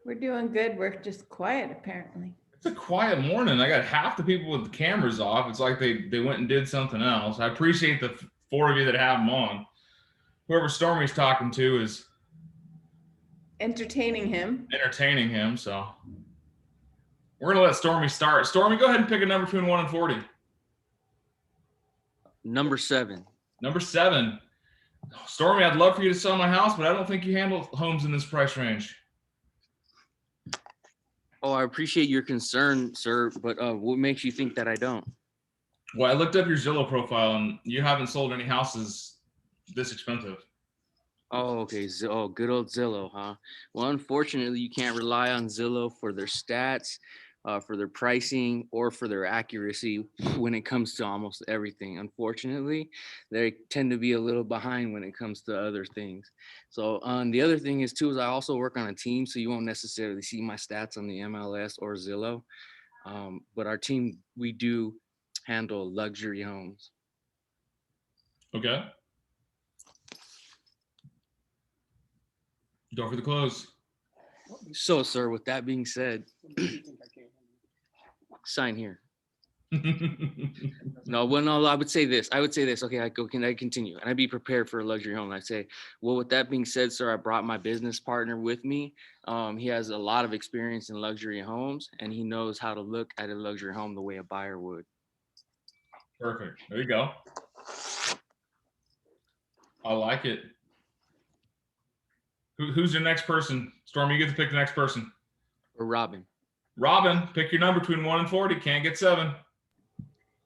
We're doing good. We're just quiet, apparently. It's a quiet morning. I got half the people with the cameras off. It's like they went and did something else. I appreciate the four of you that have them on. Whoever Stormy's talking to is Entertaining him. entertaining him. So we're gonna let Stormy start. Stormy, go ahead and pick a number between 1 and 40. Number 7. Number 7. Stormy, I'd love for you to sell my house, but I don't think you handle homes in this price range. Oh, I appreciate your concern, sir, but what makes you think that I don't? Well, I looked up your Zillow profile, and you haven't sold any houses this expensive. Oh, okay. Oh, good old Zillow, huh? Well, unfortunately, you can't rely on Zillow for their stats, for their pricing, or for their accuracy when it comes to almost everything. Unfortunately, they tend to be a little behind when it comes to other things. So, the other thing is too is I also work on a team, so you won't necessarily see my stats on the MLS or Zillow. But our team, we do handle luxury homes. Okay. Go for the close. So, sir, with that being said, sign here. No, well, no, I would say this. Okay, can I continue? And I'd be prepared for a luxury home. I'd say, well, with that being said, sir, I brought my business partner with me. He has a lot of experience in luxury homes, and he knows how to look at a luxury home the way a buyer would. Perfect. There you go. I like it. Who's your next person? Stormy, you get to pick the next person. Or Robin. Robin, pick your number between 1 and 40. Can't get 7.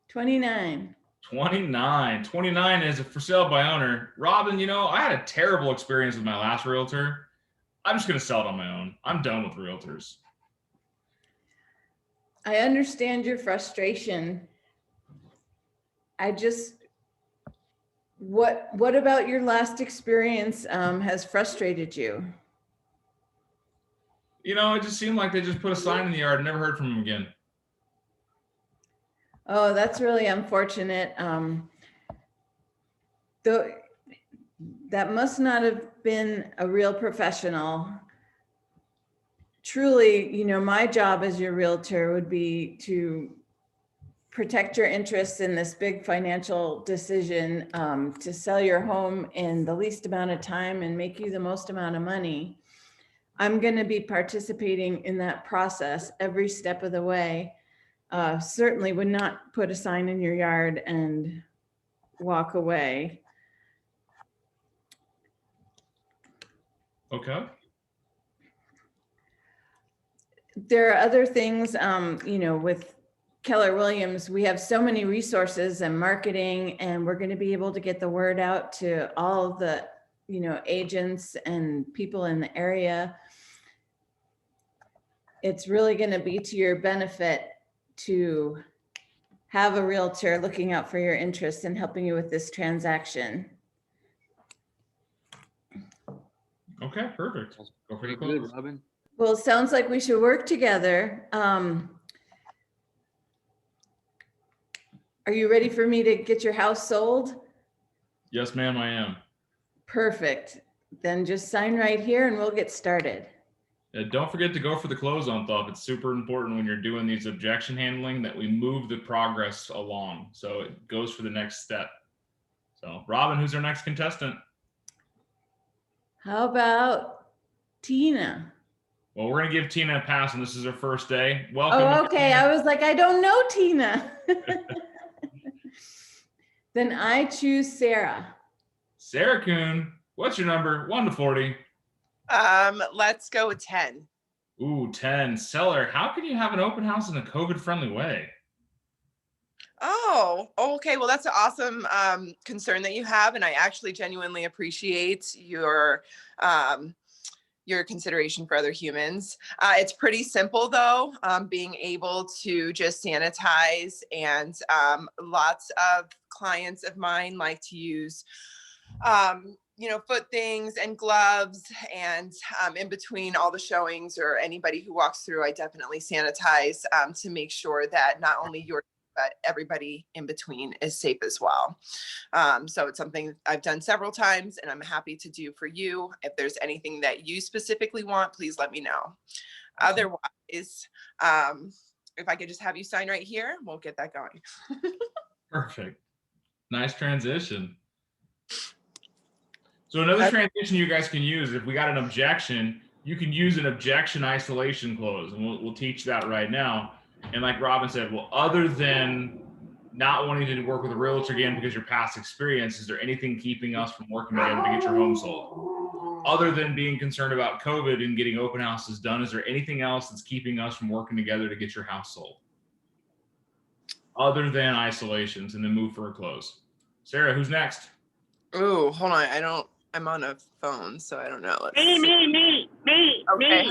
29. 29. 29 is a for sale by owner. Robin, I had a terrible experience with my last realtor. I'm just going to sell it on my own. I'm done with realtors. I understand your frustration. What about your last experience has frustrated you? It just seemed like they just put a sign in the yard and never heard from them again. Oh, that's really unfortunate. Though that must not have been a real professional. Truly, my job as your realtor would be to protect your interests in this big financial decision, to sell your home in the least amount of time and make you the most amount of money. I'm going to be participating in that process every step of the way. Certainly would not put a sign in your yard and walk away. Okay. There are other things, with Keller Williams, we have so many resources and marketing, and we're going to be able to get the word out to all of the, agents and people in the area. It's really going to be to your benefit to have a realtor looking out for your interests and helping you with this transaction. Okay, perfect. Go for the Pretty close. good, Robin. Well, it sounds like we should work together. Are you ready for me to get your house sold? Yes, ma'am, I am. Perfect. Then just sign right here and we'll get started. Don't forget to go for the close on Thump. It's super important when you're doing these objection handling that we move the progress along. So it goes for the next step. So Robin, who's our next contestant? How about Tina? Well, we're going to give Tina a pass, and this is her first day. Welcome. Oh, okay. I was like, I don't know Tina. Then I choose Sarah. Sarah Kuhn, what's your number? 1 to 40. Let's go with 10. Ooh, 10. Seller, how can you have an open house in a COVID-friendly way? Oh, okay. Well, that's an awesome concern that you have, and I actually genuinely appreciate your consideration for other humans. It's pretty simple though, being able to just sanitize, and lots of clients of mine like to use foot things and gloves, and in between all the showings or anybody who walks through, I definitely sanitize to make sure that not only you're but everybody in between is safe as well. So it's something I've done several times and I'm happy to do for you. If there's anything that you specifically want, please let me know. Otherwise, if I could just have you sign right here, we'll get that going. Perfect. Nice transition. So another transition you guys can use, if we got an objection, you can use an objection isolation clause, and we'll teach that right now. And like Robin said, well, other than not wanting to work with a realtor again because your past experience, is there anything keeping us from working together to get your home sold? Other than being concerned about COVID and getting open houses done, is there anything else that's keeping us from working together to get your house sold? Other than isolations, and then move for a close. Sarah, who's next? Ooh, hold on. I'm on a phone, so I don't know. Let's Me. Okay,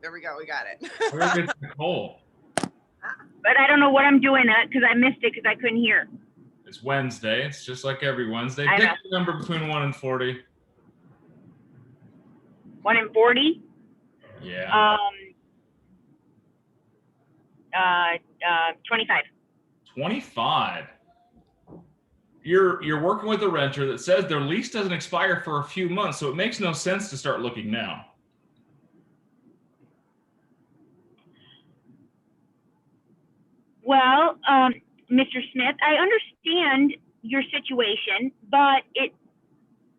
there we go. We got it. Where is Nicole? But I don't know what I'm doing because I missed it because I couldn't hear. It's Wednesday. It's just like every Wednesday. I Pick know. a number between 1 and 40. 1 in 40. Yeah. 25. 25. You're working with a renter that says their lease doesn't expire for a few months, so it makes no sense to start looking now. Well, Mr. Smith, I understand your situation, but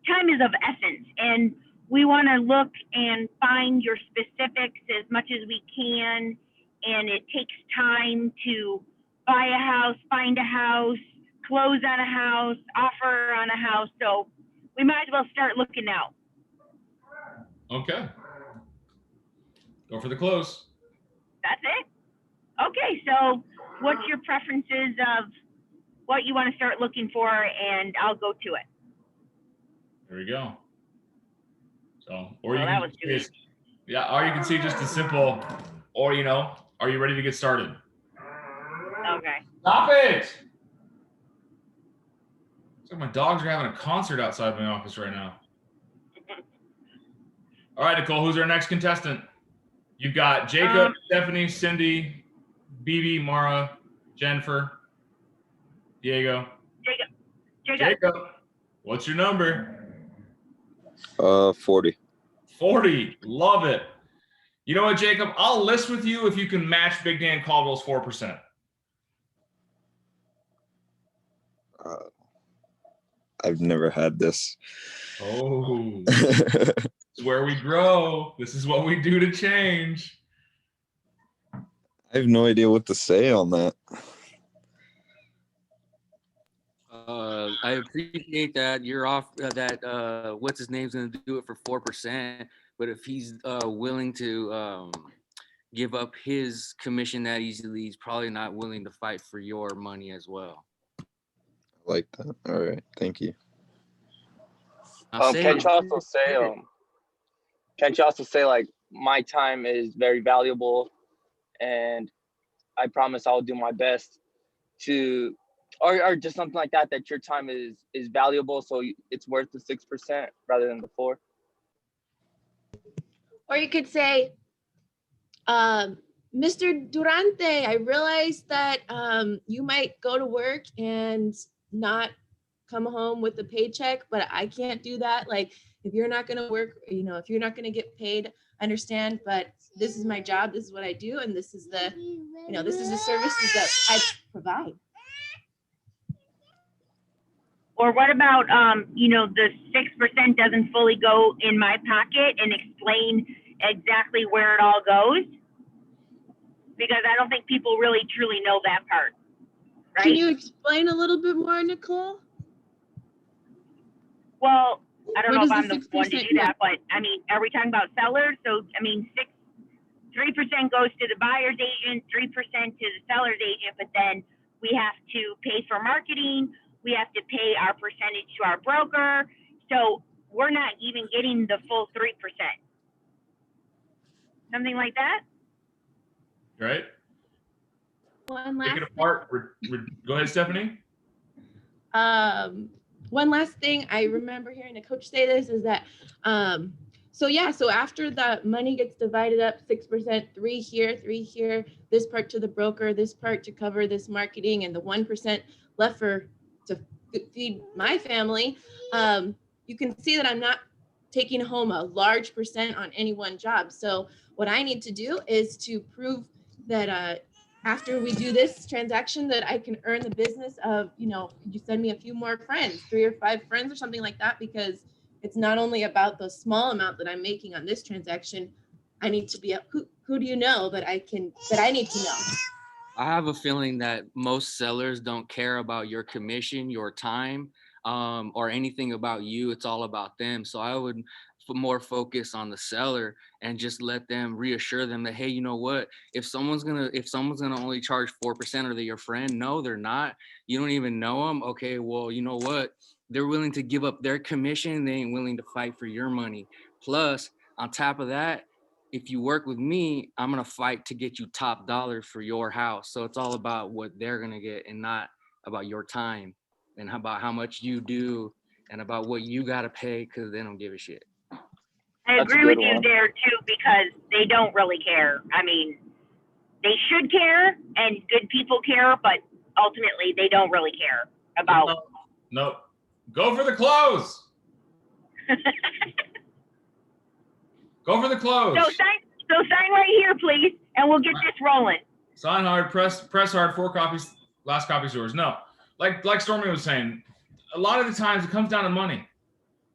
time is of essence, and we want to look and find your specifics as much as we can. And it takes time to buy a house, find a house, close on a house, offer on a house. So we might as well start looking now. Okay. Go for the close. That's it? Okay, so what's your preferences of what you want to start looking for, and I'll go to it. There we go. So, or Well, you that can was see it's- yeah, or you can see just a simple, or are you ready to get started? Okay. Stop it! It's like my dogs are having a concert outside my office right now. All right, Nicole, who's our next contestant? You've got Jacob, Stephanie, Cindy, BB, Mara, Jennifer, Diego. Jacob, what's your number? 40. 40. Love it. You know what, Jacob? I'll list with you if you can match Big Dan Caldwell's 4%. I've never had this. Oh, this is where we grow. This is what we do to change. I have no idea what to say on that. I appreciate that you're off that what's his name's gonna do it for 4%, but if he's willing to give up his commission that easily, he's probably not willing to fight for your money as well. I like that. All right, thank you. Now, Can't you also say like my time is very valuable, and I promise I'll do my best to, or just something like that, that your time is valuable, so it's worth the 6% rather than the 4%. Or you could say, Mr. Durante, I realize that you might go to work and not come home with a paycheck, but I can't do that. Like, if you're not going to work, if you're not going to get paid, I understand, but this is my job. This is what I do. And this is the services that I provide. Or what about, the 6% doesn't fully go in my pocket, and explain exactly where it all goes? Because I don't think people really truly know that part, right? Can you explain a little bit more, Nicole? Well, I don't Where know if does I'm the the one to 6% do that, but I mean, are we talking about sellers? So, 3% goes to the buyer's agent, 3% to the seller's agent, but then we have to pay for marketing. We have to pay our percentage to our broker. So we're not even getting the full 3%. Something like that? Right? One Pick last it apart. Go ahead, Stephanie. one last thing I remember hearing a coach say this is that So yeah, so after the money gets divided up, 6%, 3 here, 3 here, this part to the broker, this part to cover this marketing, and the 1% left to feed my family, you can see that I'm not taking home a large percent on any one job. So what I need to do is to prove that after we do this transaction, that I can earn the business of, you send me a few more friends, 3 or 5 friends or something like that, because it's not only about the small amount that I'm making on this transaction. I need to be who do you know that I need to know? I have a feeling that most sellers don't care about your commission, your time, or anything about you. It's all about them. So I would more focus on the seller and just let them reassure them that, hey, you know what? If someone's gonna only charge 4%, are they your friend? No, they're not. You don't even know them. Okay, well, you know what? They're willing to give up their commission. They ain't willing to fight for your money. Plus, on top of that, if you work with me, I'm going to fight to get you top dollar for your house. So it's all about what they're going to get and not about your time and about how much you do and about what you got to pay, because they don't give a shit. I That's a agree with good you one. there too, because they don't really care. I mean, they should care and good people care, but ultimately they don't really care about. No. Go for the close. Go for the close. So sign right here, please, and we'll get this rolling. Sign hard, press hard, 4 copies, last copy's yours. No, like Stormy was saying, a lot of the times it comes down to money.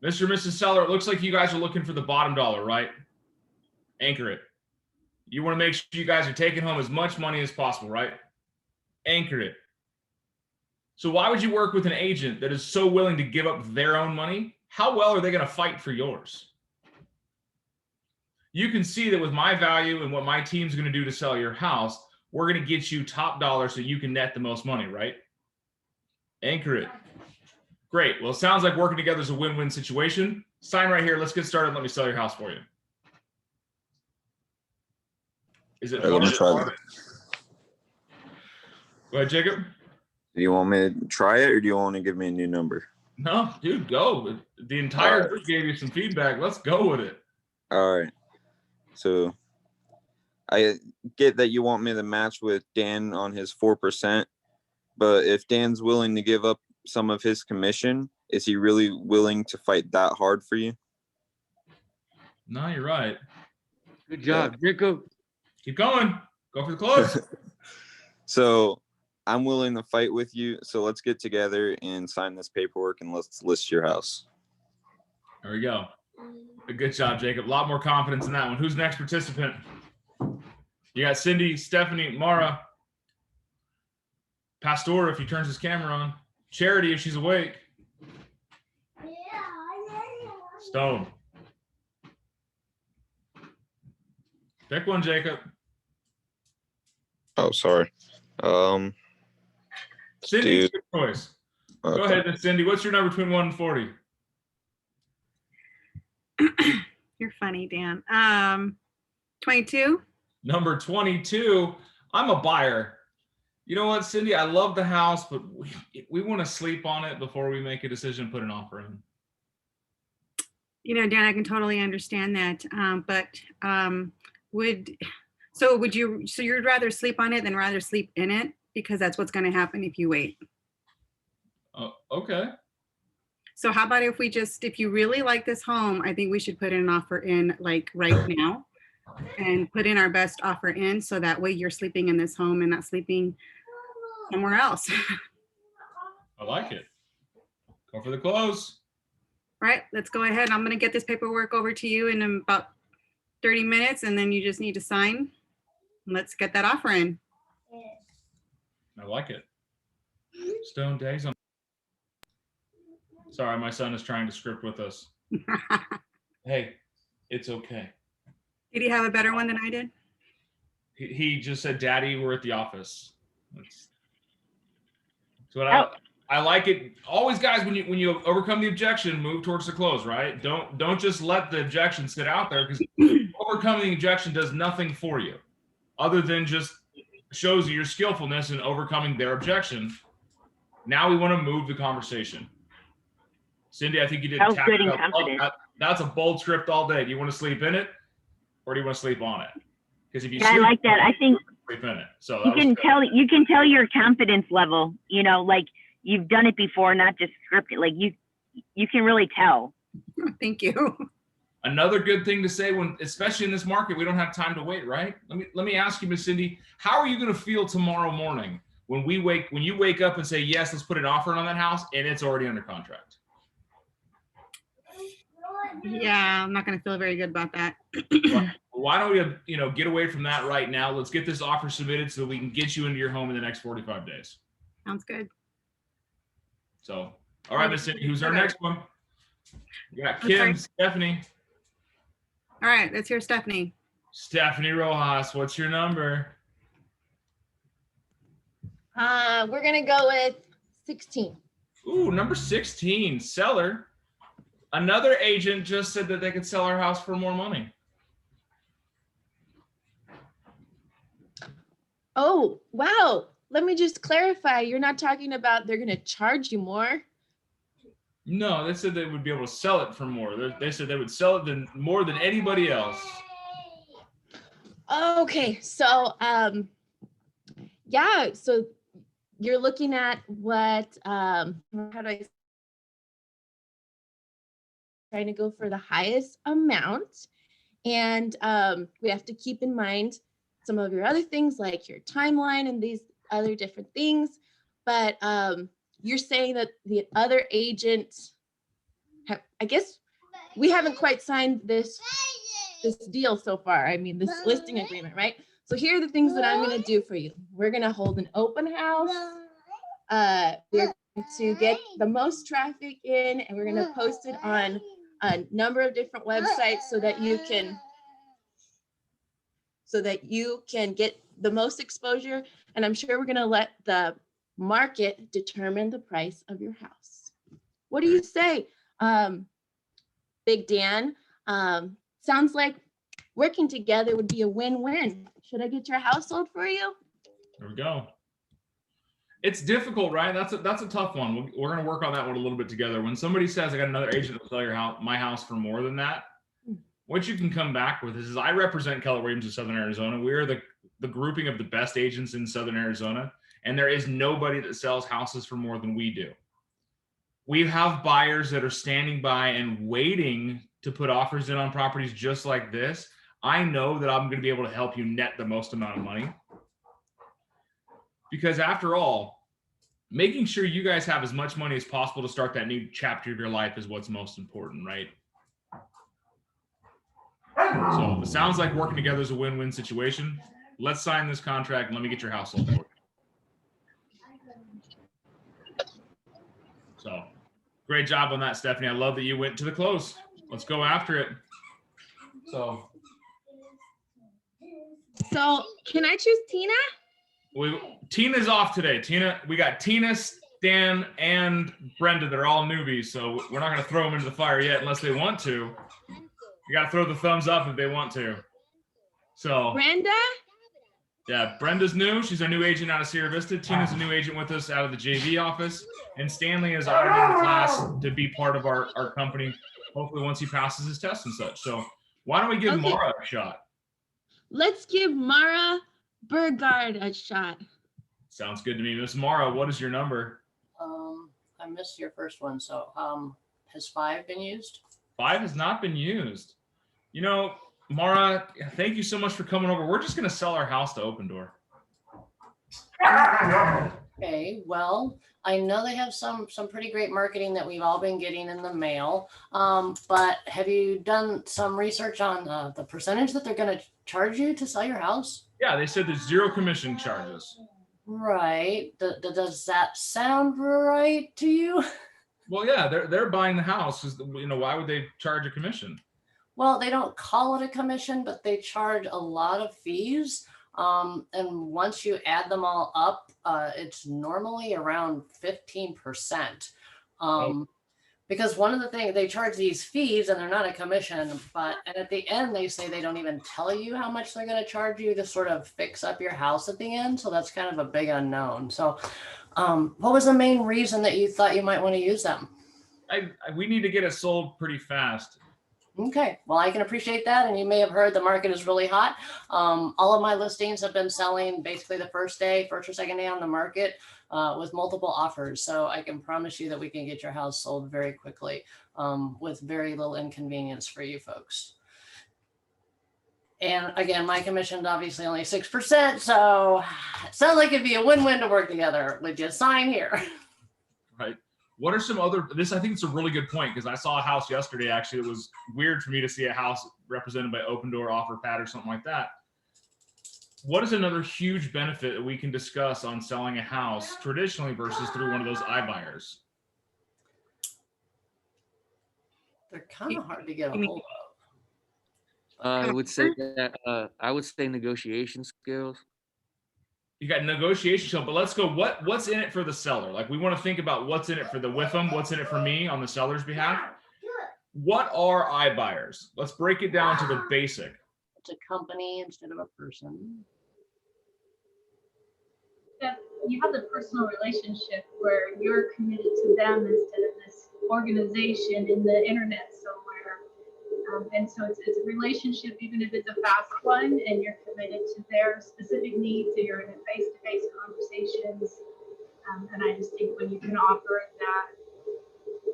Mr. and Mrs. Seller, it looks like you guys are looking for the bottom dollar, right? Anchor it. You want to make sure you guys are taking home as much money as possible, right? Anchor it. So why would you work with an agent that is so willing to give up their own money? How well are they going to fight for yours? You can see that with my value and what my team's going to do to sell your house, we're going to get you top dollar so you can net the most money, right? Anchor it. Great. Well, it sounds like working together is a win-win situation. Sign right here. Let's get started. Let me sell your house for you. Is it? Let me try that. Go ahead, Jacob. Do you want me to try it, or do you want to give me a new number? No, dude, go. The entire group gave you some feedback. Let's go with it. All right. So I get that you want me to match with Dan on his 4%, but if Dan's willing to give up some of his commission, is he really willing to fight that hard for you? No, you're right. Good job, Jacob. Keep going. Go for the close. So I'm willing to fight with you. So let's get together and sign this paperwork and let's list your house. There we go. Good job, Jacob. A lot more confidence in that one. Who's next participant? You got Cindy, Stephanie, Mara, Pastor if he turns his camera on, Charity if she's awake, Stone. Pick one, Jacob. Oh, sorry. Cindy's your choice. Okay. Go ahead, then, Cindy. What's your number between 1 and 40? You're funny, Dan. 22. Number 22. I'm a buyer. You know what, Cindy? I love the house, but we want to sleep on it before we make a decision and put an offer in. You know, Dan, I can totally understand that. So you'd rather sleep on it than rather sleep in it, because that's what's going to happen if you wait. Oh, okay. So how about if you really like this home, I think we should put an offer in like right now and put in our best offer in, so that way you're sleeping in this home and not sleeping somewhere else. I like it. Go for the close. Right, let's go ahead. I'm going to get this paperwork over to you in about 30 minutes, and then you just need to sign. Let's get that offer in. I like it. Stone Days. Sorry, my son is trying to script with us. Hey, it's okay. Did he have a better one than I did? He just said, "Daddy, we're at the office." So I like it. Always, guys, when you overcome the objection, move towards the close, right? Don't just let the objection sit out there, because overcoming the objection does nothing for you other than just shows you your skillfulness in overcoming their objection. Now we want to move the conversation. Cindy, I think you did. That was good and confident. That's a bold script all day. Do you want to sleep in it or do you want to sleep on it? Because if you Yeah, I sleep, like that. I think sleep in it. So you that was can good. you can tell your confidence level, you know, like you've done it before, not just scripted. Like you can really tell. Thank you. Another good thing to say when, especially in this market, we don't have time to wait, right? Let me ask you, Miss Cindy, how are you going to feel tomorrow morning when you wake up and say, yes, let's put an offer on that house and it's already under contract? Yeah, I'm not going to feel very good about that. Why don't we, get away from that right now? Let's get this offer submitted so that we can get you into your home in the next 45 days. Sounds good. So, all right, Miss Cindy, who's our next one? We got Kim, Okay. Stephanie. All right, let's hear Stephanie. Stephanie Rojas, what's your number? We're gonna go with 16. Ooh, number 16, seller. Another agent just said that they could sell our house for more money. Oh, wow. Let me just clarify. You're not talking about they're gonna charge you more. No, they said they would be able to sell it for more. They said they would sell it more than anybody else. Okay, so yeah, so you're looking at what how do I trying to go for the highest amount, and we have to keep in mind some of your other things like your timeline and these other different things, but you're saying that the other agent I guess we haven't quite signed this deal so far. I mean, this listing agreement, right? So here are the things that I'm going to do for you. We're going to hold an open house. We're going to get the most traffic in, and we're going to post it on a number of different websites so that you can get the most exposure. And I'm sure we're going to let the market determine the price of your house. What do you say, Big Dan? Sounds like working together would be a win-win. Should I get your house sold for you? There we go. It's difficult, right? That's a tough one. We're going to work on that one a little bit together. When somebody says, I got another agent that will sell your house, my house for more than that, what you can come back with is I represent Keller Williams of Southern Arizona. We are the grouping of the best agents in Southern Arizona, and there is nobody that sells houses for more than we do. We have buyers that are standing by and waiting to put offers in on properties just like this. I know that I'm going to be able to help you net the most amount of money. Because after all, making sure you guys have as much money as possible to start that new chapter of your life is what's most important, right? So it sounds like working together is a win-win situation. Let's sign this contract and let me get your house sold for you. So great job on that, Stephanie. I love that you went to the close. Let's go after it. So can I choose Tina? Tina's off today. We got Tina, Stan, and Brenda. They're all newbies, so we're not going to throw them into the fire yet unless they want to. You got to throw the thumbs up if they want to. So Brenda? Yeah, Brenda's new. She's our new agent out of Sierra Vista. Tina's a new agent with us out of the JV office. And Stanley is auditing the class to be part of our company, hopefully once he passes his test and such. So why don't we give Mara a shot? Let's give Mara Burgard a shot. Sounds good to me. Miss Mara, what is your number? I missed your first one. So has 5 been used? 5 has not been used. You know, Mara, thank you so much for coming over. We're just going to sell our house to Open Door. Okay, well, I know they have some pretty great marketing that we've all been getting in the mail. But have you done some research on the percentage that they're going to charge you to sell your house? Yeah, they said there's 0 commission charges. Right. Does that sound right to you? Well, yeah, they're buying the house. You know, why would they charge a commission? Well, they don't call it a commission, but they charge a lot of fees. And once you add them all up, it's normally around 15%. Because one of the things, they charge these fees and they're not a commission, and at the end, they say they don't even tell you how much they're going to charge you to sort of fix up your house at the end. So that's kind of a big unknown. So what was the main reason that you thought you might want to use them? We need to get it sold pretty fast. Okay, well, I can appreciate that. And you may have heard the market is really hot. All of my listings have been selling basically the first or second day on the market with multiple offers. So I can promise you that we can get your house sold very quickly with very little inconvenience for you folks. And again, my commission's obviously only 6%. So it sounds like it'd be a win-win to work together. Would you sign here? Right. What are some other, I think it's a really good point, because I saw a house yesterday, actually. It was weird for me to see a house represented by Opendoor, OfferPad, or something like that. What is another huge benefit that we can discuss on selling a house traditionally versus through one of those iBuyers? They're kind of hard to get a hold of. I would say that I would say negotiation skills. You got negotiation skill, but let's go. What's in it for the seller? Like, we want to think about what's in it for the WIFM, what's in it for me on the seller's behalf. What are iBuyers? Let's break it down to the basic. It's a company instead of a person. You have the personal relationship where you're committed to them instead of this organization in the internet somewhere. And so it's a relationship, even if it's a fast one, and you're committed to their specific needs, so you're in a face-to-face conversations. And I just think when you can offer that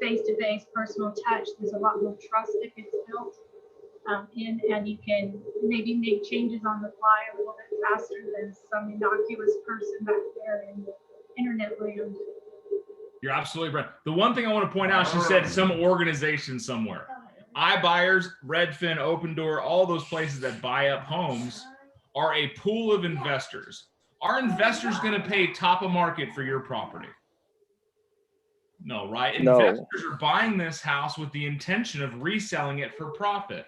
face-to-face personal touch, there's a lot more trust that gets built. And you can maybe make changes on the fly a little bit faster than some innocuous person back there in the internet land. You're absolutely right. The one thing I want to point out, she said some organization somewhere. iBuyers, Redfin, Opendoor, all those places that buy up homes are a pool of investors. Are investors going to pay top of market for your property? No, right? No. Investors are buying this house with the intention of reselling it for profit.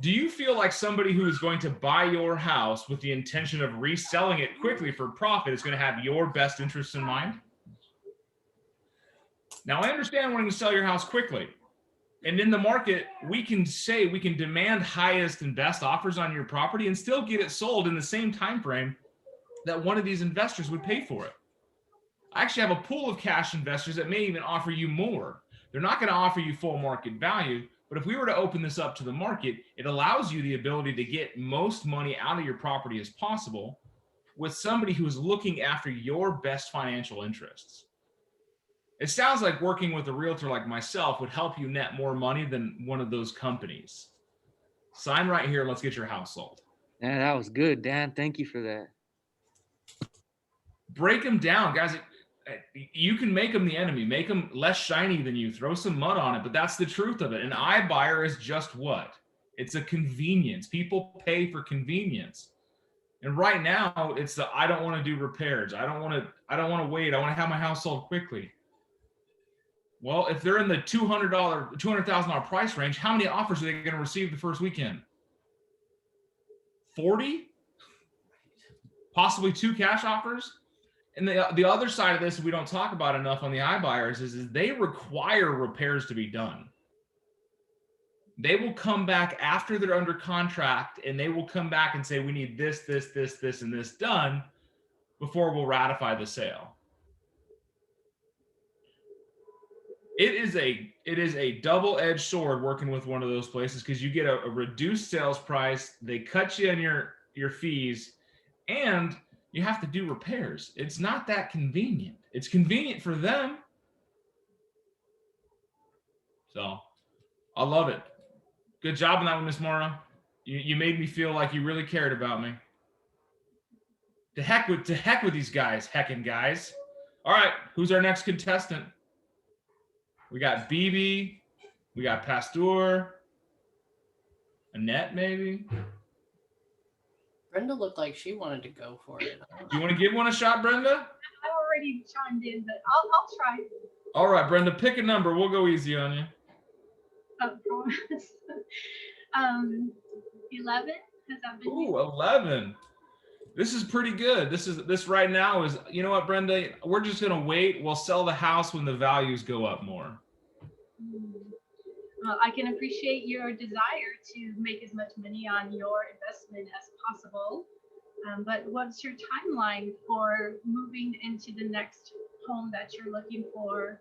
Do you feel like somebody who is going to buy your house with the intention of reselling it quickly for profit is going to have your best interests in mind? Now, I understand wanting to sell your house quickly. And in the market, we can demand highest and best offers on your property and still get it sold in the same time frame that one of these investors would pay for it. I actually have a pool of cash investors that may even offer you more. They're not going to offer you full market value, but if we were to open this up to the market, it allows you the ability to get most money out of your property as possible with somebody who is looking after your best financial interests. It sounds like working with a realtor like myself would help you net more money than one of those companies. Sign right here. Let's get your house sold. Yeah, that was good, Dan. Thank you for that. Break them down, guys. You can make them the enemy, make them less shiny than you, throw some mud on it, but that's the truth of it. An iBuyer is just what? It's a convenience. People pay for convenience. And right now it's I don't want to do repairs. I don't want to wait. I want to have my house sold quickly. Well, if they're in the $200,000 price range, how many offers are they going to receive the first weekend? 40? Possibly 2 cash offers? And the other side of this we don't talk about enough on the iBuyers is they require repairs to be done. They will come back after they're under contract and they will come back and say, we need this, this, this, this, and this done before we'll ratify the sale. It is a double-edged sword working with one of those places because you get a reduced sales price. They cut you on your fees, and you have to do repairs. It's not that convenient. It's convenient for them. So I love it. Good job on that one, Miss Mora. You made me feel like you really cared about me. To heck with these guys, heckin' guys. All right, who's our next contestant? We got BB, we got Pasteur, Annette maybe. Brenda looked like she wanted to go for it. Do you want to give one a shot, Brenda? I already chimed in, but I'll try. All right, Brenda, pick a number. We'll go easy on you. Oh, promise. 11. Has that been? Ooh, 11. This is pretty good. This right now is, you know what, Brenda? We're just gonna wait. We'll sell the house when the values go up more. Well, I can appreciate your desire to make as much money on your investment as possible. But what's your timeline for moving into the next home that you're looking for?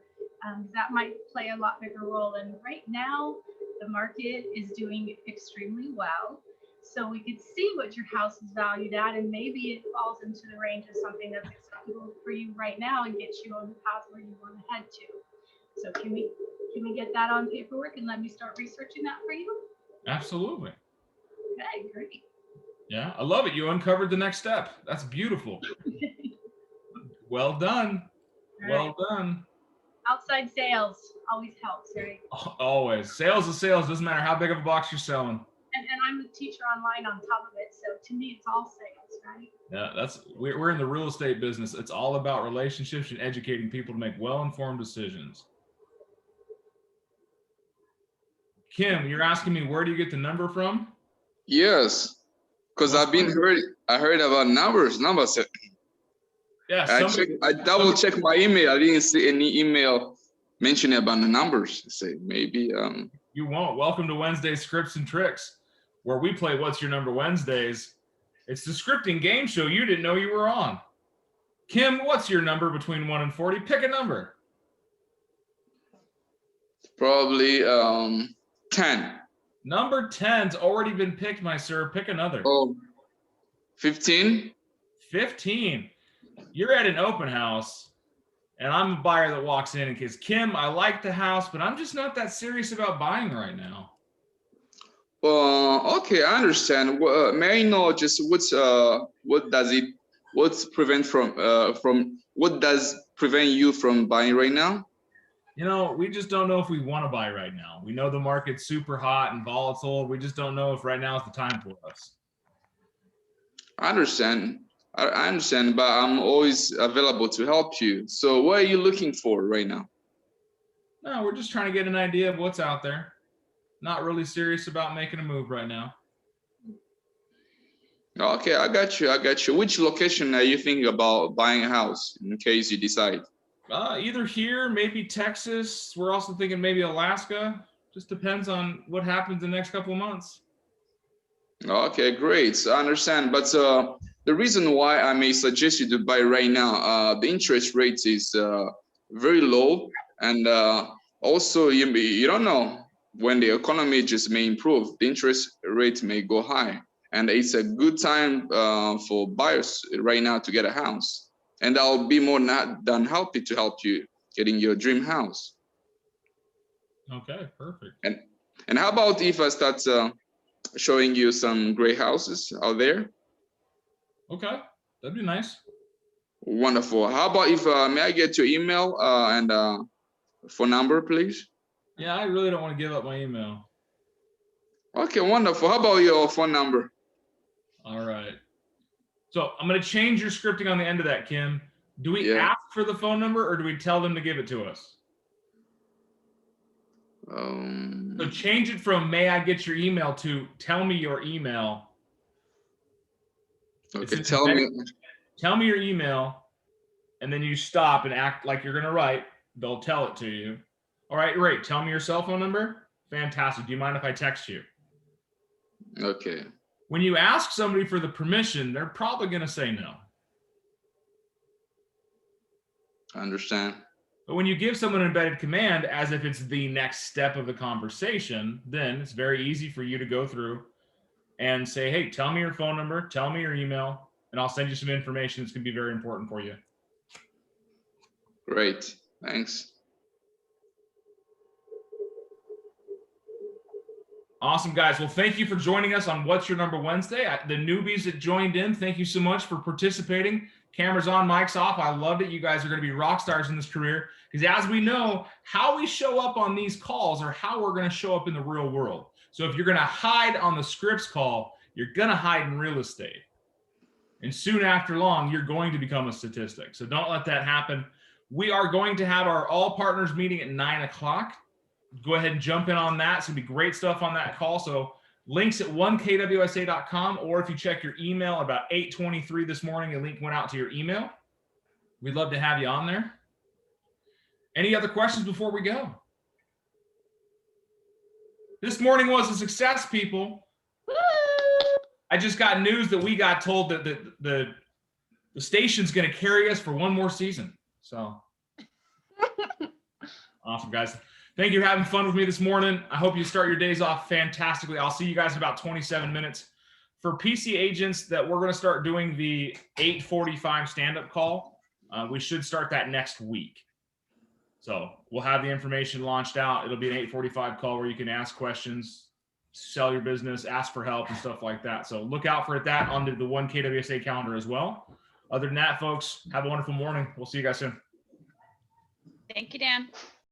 That might play a lot bigger role. And right now, the market is doing extremely well. So we could see what your house is valued at, and maybe it falls into the range of something that's acceptable for you right now and gets you on the path where you want to head to. So can we get that on paperwork and let me start researching that for you? Absolutely. Okay, great. Yeah, I love it. You uncovered the next step. That's beautiful. Well done. Well done. Outside sales always helps, right? Always. Sales is sales. Doesn't matter how big of a box you're selling. And I'm a teacher online on top of it. So to me, it's all sales, right? Yeah, we're in the real estate business. It's all about relationships and educating people to make well-informed decisions. Kim, you're asking me, where do you get the number from? Yes, because I heard about numbers. Yeah, I double checked my email. I didn't see any email mentioning about the numbers. Say maybe You won't. Welcome to Wednesday Scripts and Tricks, where we play What's Your Number Wednesdays. It's the scripting game show you didn't know you were on. Kim, what's your number between 1 and 40? Pick a number. probably 10. Number 10's already been picked, my sir. Pick another. Oh, 15. 15. You're at an open house, and I'm a buyer that walks in and says, Kim, I like the house, but I'm just not that serious about buying right now. Okay, I understand. May I know just what does prevent you from buying right now? You know, we just don't know if we want to buy right now. We know the market's super hot and volatile. We just don't know if right now is the time for us. I understand. I understand, but I'm always available to help you. So what are you looking for right now? No, we're just trying to get an idea of what's out there. Not really serious about making a move right now. Okay, I got you. Which location are you thinking about buying a house in case you decide? Either here, maybe Texas. We're also thinking maybe Alaska. Just depends on what happens in the next couple of months. Okay, great. So I understand. But the reason why I may suggest you to buy right now, the interest rate is very low. And also, you don't know when the economy just may improve, the interest rate may go high. And it's a good time for buyers right now to get a house. And I'll be more than happy to help you getting your dream house. Okay, perfect. And how about if I start showing you some great houses out there? Okay, that'd be nice. Wonderful. How about if may I get your email and phone number, please? Yeah, I really don't want to give up my email. Okay, wonderful. How about your phone number? All right. So I'm going to change your scripting on the end of that, Kim. Do we ask for the phone number or do we tell them to give it to us? So change it from may I get your email to tell me your email. Okay, tell me your email, and then you stop and act like you're going to write. They'll tell it to you. All right, great. Tell me your cell phone number. Fantastic. Do you mind if I text you? Okay. When you ask somebody for the permission, they're probably going to say no. I understand. But when you give someone an embedded command as if it's the next step of the conversation, then it's very easy for you to go through and say, hey, tell me your phone number, tell me your email, and I'll send you some information that's going to be very important for you. Great. Thanks. Awesome, guys. Well, thank you for joining us on What's Your Number Wednesday. The newbies that joined in, thank you so much for participating. Cameras on, mics off. I loved it. You guys are going to be rock stars in this career because as we know, how we show up on these calls are how we're going to show up in the real world. So if you're going to hide on the scripts call, you're going to hide in real estate. And soon after long, you're going to become a statistic. So don't let that happen. We are going to have our all partners meeting at 9 o'clock. Go ahead and jump in on that. It's going to be great stuff on that call. So links at 1kwsa.com, or if you check your email about 8:23 this morning, a link went out to your email. We'd love to have you on there. Any other questions before we go? This morning was a success, people. Woo! I just got news that we got told that the station's going to carry us for one more season. So awesome, guys. Thank you for having fun with me this morning. I hope you start your days off fantastically. I'll see you guys in about 27 minutes. For PC agents that we're going to start doing the 8:45 stand-up call. We should start that next week. So we'll have the information launched out. It'll be an 8:45 call where you can ask questions, sell your business, ask for help and stuff like that. So look out for that on the One KWSA calendar as well. Other than that, folks, have a wonderful morning. We'll see you guys soon. Thank you, Dan.